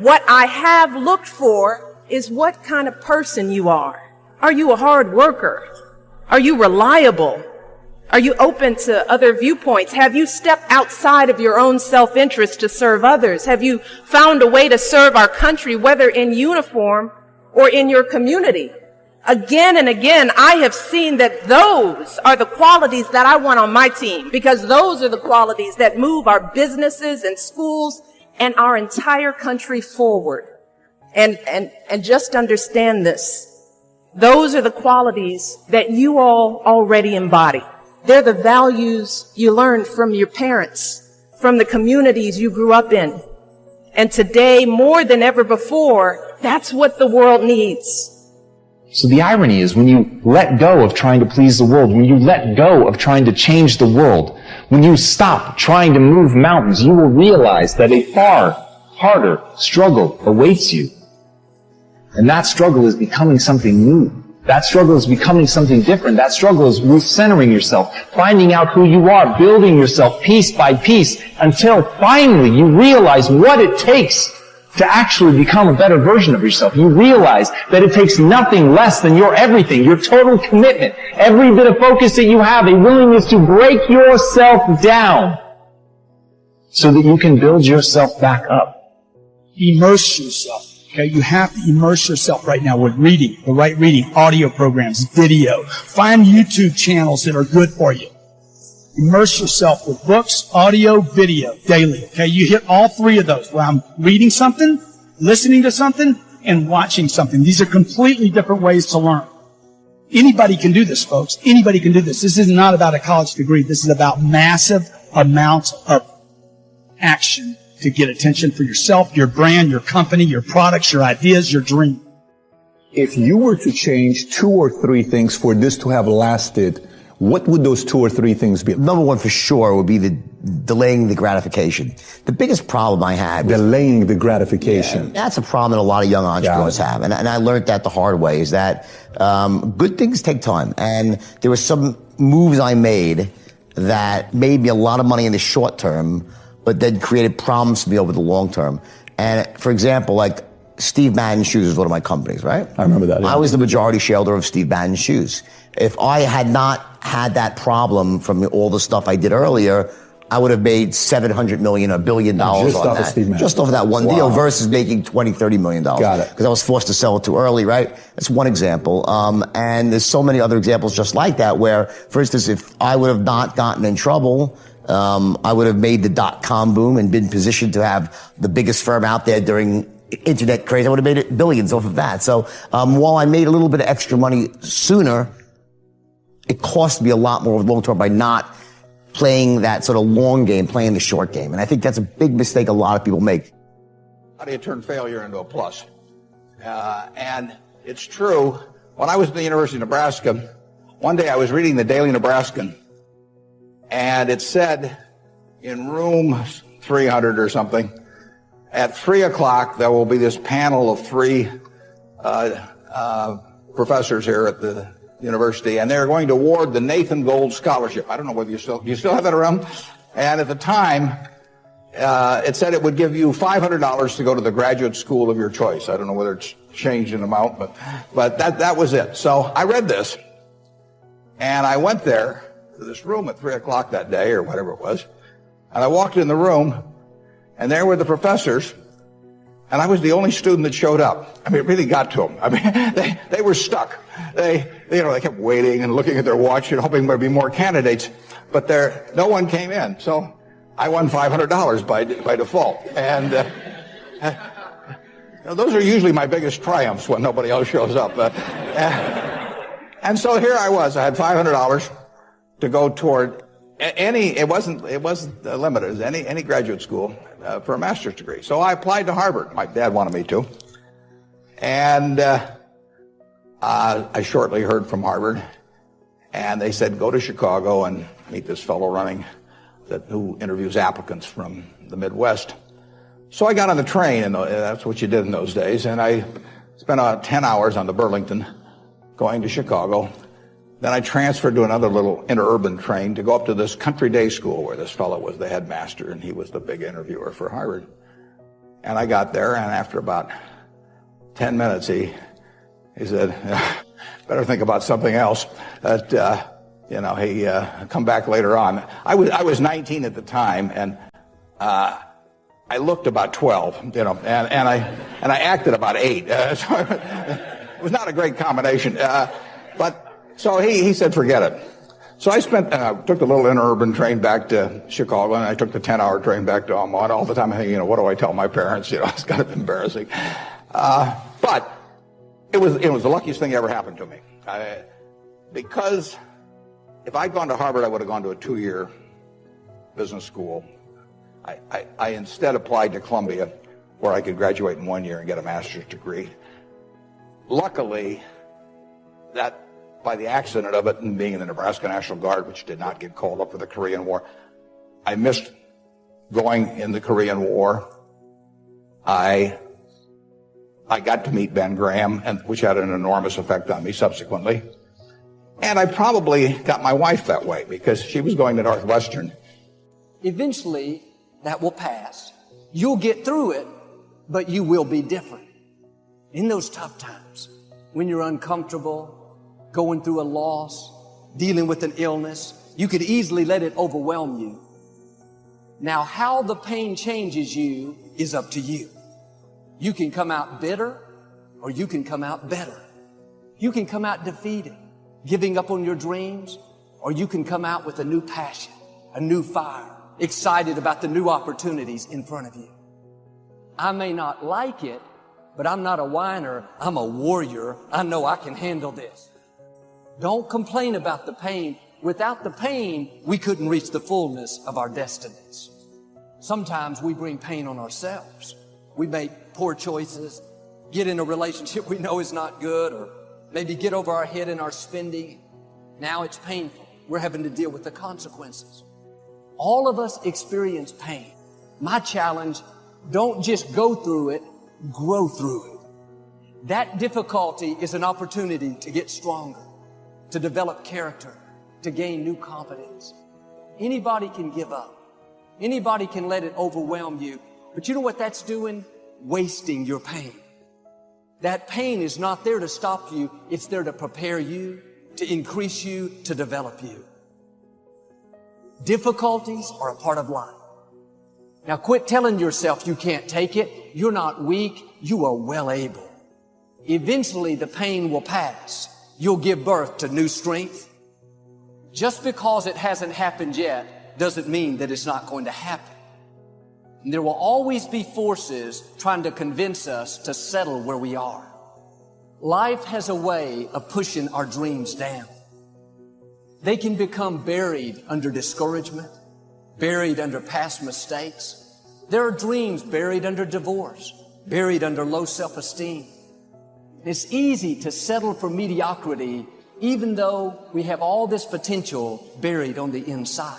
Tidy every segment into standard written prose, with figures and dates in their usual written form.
What I have looked for is what kind of person you are. Are you a hard worker? Are you reliable? Are you open to other viewpoints? Have you stepped outside of your own self-interest to serve others? Have you found a way to serve our country, whether in uniform or in your community? Again and again, I have seen that those are the qualities that I want on my team, because those are the qualities that move our businesses and schools and our entire country forward. And just understand this. Those are the qualities that you all already embody. They're the values you learned from your parents, from the communities you grew up in. And today, more than ever before, that's what the world needs. So the irony is, when you let go of trying to please the world, when you let go of trying to change the world, when you stop trying to move mountains, you will realize that a far harder struggle awaits you. And that struggle is becoming something new. That struggle is becoming something different. That struggle is recentering yourself, finding out who you are, building yourself piece by piece, until finally you realize what it takes to actually become a better version of yourself. You realize that it takes nothing less than your everything, your total commitment, every bit of focus that you have, a willingness to break yourself down so that you can build yourself back up. Immerse yourself. Okay, you have to immerse yourself right now with reading, the right reading, audio programs, video. Find YouTube channels that are good for you. Immerse yourself with books, audio, video, daily. Okay, you hit all three of those. Where I'm reading something, listening to something, and watching something. These are completely different ways to learn. Anybody can do this, folks. Anybody can do this. This is not about a college degree. This is about massive amounts of action to get attention for yourself, your brand, your company, your products, your ideas, your dream. If you were to change 2 or 3 things for this to have lasted, what would those 2 or 3 things be? Number one for sure would be the delaying the gratification. The biggest problem I had was delaying the gratification. Yeah, that's a problem that a lot of young entrepreneurs have. And I learned that the hard way, is that good things take time. And there were some moves I made that made me a lot of money in the short term, but then created problems for me over the long term. And for example, like Steve Madden's Shoes is one of my companies, right? I remember that. Yeah. I was the majority shareholder of Steve Madden's Shoes. If I had not had that problem from all the stuff I did earlier, I would have made $700 million, $1 billion just on off that. Of Steve Madden. Just off of that one deal versus making $20, $30 million. Got it. Because I was forced to sell it too early, right? That's one example. And there's so many other examples just like that where, for instance, if I would have not gotten in trouble, I would have made the dot-com boom and been positioned to have the biggest firm out there during internet craze. I would have made it billions off of that. So while I made a little bit of extra money sooner, it cost me a lot more over the long term by not playing that sort of long game, playing the short game. And I think that's a big mistake a lot of people make. How do you turn failure into a plus? And it's true. When I was at the University of Nebraska, one day I was reading the Daily Nebraskan, and it said in room 300 or something, at 3 o'clock there will be this panel of 3 professors here at the university, and they're going to award the Nathan Gold Scholarship. I don't know whether you still have that around. And at the time, it said it would give you $500 to go to the graduate school of your choice. I don't know whether it's changed in amount, but that was it. So I read this, and I went there to this room at 3 o'clock that day, or whatever it was, and I walked in the room, and there were the professors, and I was the only student that showed up. I mean, it really got to them. I mean, they were stuck. They kept waiting and looking at their watch and hoping there'd be more candidates, but no one came in. So I won $500 by default. And those are usually my biggest triumphs when nobody else shows up. And so here I was. I had $500 to go toward it wasn't limited, any graduate school for a master's degree. So I applied to Harvard. My dad wanted me to. And I shortly heard from Harvard, and they said, go to Chicago and meet this fellow who interviews applicants from the Midwest. So I got on the train, and that's what you did in those days, and I spent 10 hours on the Burlington going to Chicago. Then I transferred to another little interurban train to go up to this country day school where this fellow was the headmaster, and he was the big interviewer for Harvard. And I got there, and after about 10 minutes, he said, better think about something else. He come back later on. I was 19 at the time, and I looked about 12, and I acted about 8. So it was not a great combination. So he said, forget it. So I took the little interurban train back to Chicago, and I took the 10-hour train back to Omaha. All the time I think, what do I tell my parents? It's kind of embarrassing. But it was the luckiest thing that ever happened to me. Because if I'd gone to Harvard, I would have gone to a 2-year business school. I instead applied to Columbia, where I could graduate in 1 year and get a master's degree. Luckily, that by the accident of it and being in the Nebraska National Guard, which did not get called up for the Korean War, I missed going in the Korean War. I got to meet Ben Graham, which had an enormous effect on me subsequently. And I probably got my wife that way because she was going to Northwestern. Eventually, that will pass. You'll get through it, but you will be different. In those tough times, when you're uncomfortable, going through a loss, dealing with an illness, you could easily let it overwhelm you. Now, how the pain changes you is up to you. You can come out bitter, or you can come out better. You can come out defeated, giving up on your dreams, or you can come out with a new passion, a new fire, excited about the new opportunities in front of you. I may not like it, but I'm not a whiner. I'm a warrior. I know I can handle this. Don't complain about the pain. Without the pain, we couldn't reach the fullness of our destinies. Sometimes we bring pain on ourselves. We make poor choices, get in a relationship we know is not good, or maybe get over our head in our spending. Now it's painful. We're having to deal with the consequences. All of us experience pain. My challenge, don't just go through it, grow through it. That difficulty is an opportunity to get stronger, to develop character, to gain new confidence. Anybody can give up. Anybody can let it overwhelm you. But you know what that's doing? Wasting your pain. That pain is not there to stop you. It's there to prepare you, to increase you, to develop you. Difficulties are a part of life. Now quit telling yourself you can't take it. You're not weak. You are well able. Eventually the pain will pass. You'll give birth to new strength. Just because it hasn't happened yet doesn't mean that it's not going to happen. And there will always be forces trying to convince us to settle where we are. Life has a way of pushing our dreams down. They can become buried under discouragement, buried under past mistakes. There are dreams buried under divorce, buried under low self-esteem. It's easy to settle for mediocrity even though we have all this potential buried on the inside.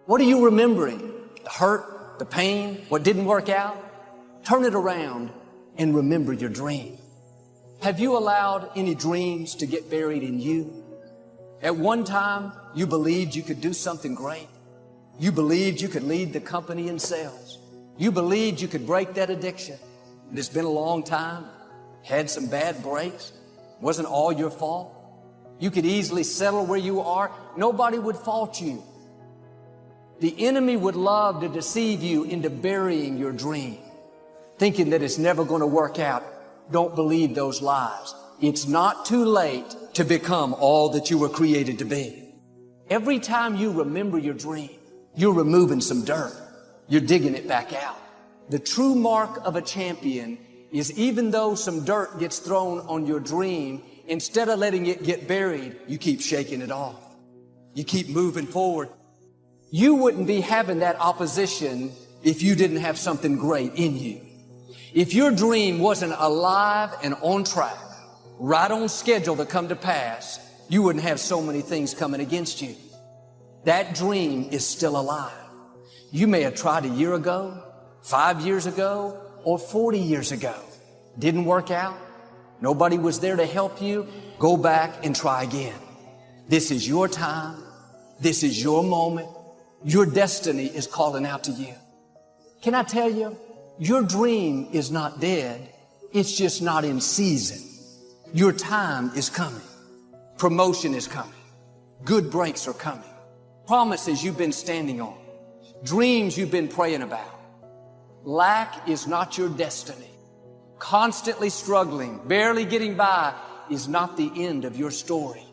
What are you remembering? The hurt, the pain, what didn't work out? Turn it around and remember your dream. Have you allowed any dreams to get buried in you? At one time, you believed you could do something great. You believed you could lead the company in sales. You believed you could break that addiction. And it's been a long time. Had some bad breaks. Wasn't all your fault. You could easily settle where you are. Nobody would fault you. The enemy would love to deceive you into burying your dream, thinking that it's never going to work out. Don't believe those lies. It's not too late to become all that you were created to be. Every time you remember your dream, you're removing some dirt. You're digging it back out. The true mark of a champion is even though some dirt gets thrown on your dream, instead of letting it get buried, you keep shaking it off. You keep moving forward. You wouldn't be having that opposition if you didn't have something great in you. If your dream wasn't alive and on track, right on schedule to come to pass, you wouldn't have so many things coming against you. That dream is still alive. You may have tried a year ago, 5 years ago, or 40 years ago. Didn't work out. Nobody was there to help you. Go back and try again. This is your time. This is your moment. Your destiny is calling out to you. Can I tell you, Your dream is not dead. It's just not in season. Your time is coming. Promotion is coming. Good breaks are coming. Promises you've been standing on. Dreams you've been praying about. Lack is not your destiny. Constantly struggling, barely getting by is not the end of your story.